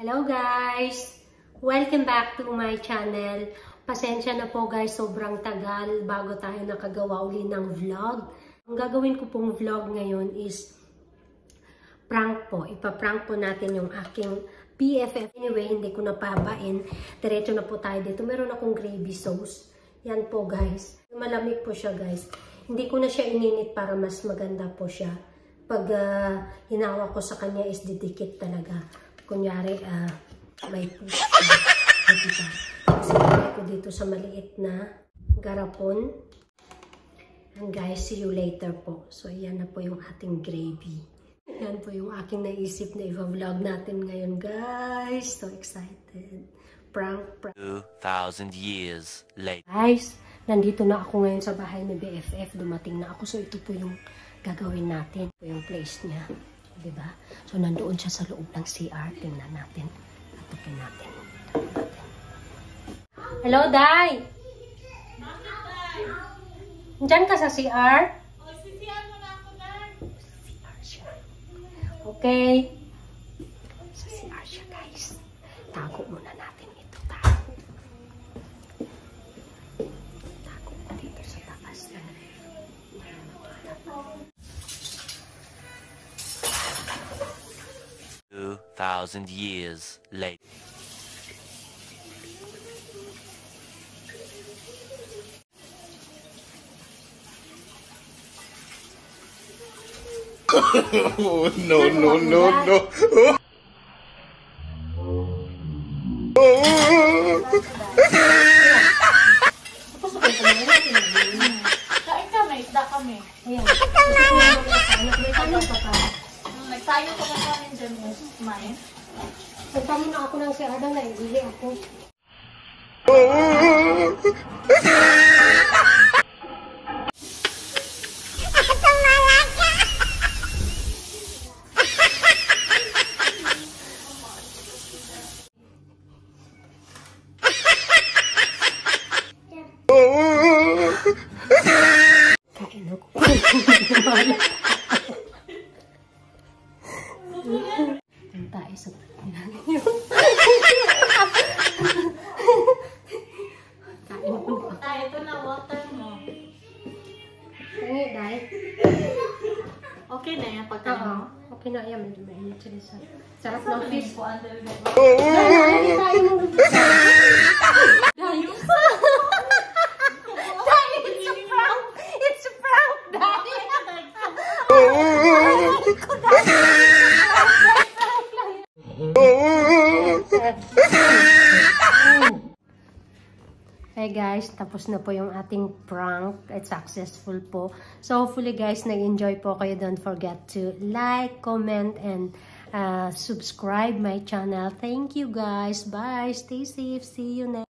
Hello guys! Welcome back to my channel. Pasensya na po guys, sobrang tagal bago tayo nakagawa uli ng vlog. Ang gagawin ko pong vlog ngayon is prank po. Ipa-prank po natin yung aking BFF. Anyway, hindi ko napabain. Diretso na po tayo dito. Meron akong gravy sauce. Yan po guys. Malamig po siya guys. Hindi ko na siya ininit para mas maganda po siya. Pag hinawa ko sa kanya is didikit talaga. Kunyari, may push. Diba? Sinilay ko dito sa maliit na garapon. And guys, see you later po. So, yan na po yung ating gravy. Yan po yung aking naisip na i-vlog natin ngayon, guys. So excited. Prank. 2,000 years later. Guys, nandito na ako ngayon sa bahay ni BFF. Dumating na ako. So, ito po yung gagawin natin. Ito yung place niya. Diba? So, nandoon siya sa loob ng CR. Tingnan natin. Tutukin natin. Hello, Day! Diyan ka sa CR? O, CR mo na ako, Day. CR siya. Okay. Sa CR siya, guys. Tago muna natin ito. Tago mo dito sa taas. 2,000 years later. Oh, no. Kain kami, isda kami. Ayan. Nagtayo ko na kami dyan mo. Kumain. Punta muna ako ng CR na naibili ako. Kain ako. Ang tayo sa pagkain yun. Kain ako. Tayo, ito na water mo. Tangi, Day. Okay na yan pagkain mo? Okay na yan. Medyo mainit siya sa sarap ng fish. Ko under the Day, tayo mo. Dayo. Day, it's a prank. It's a prank, Day. Hey guys, tapos na po yung ating prank. It's successful po. So hopefully guys, nag-enjoy po kayo. Don't forget to like, comment, and subscribe my channel. Thank you guys. Bye. Stay safe. See you next.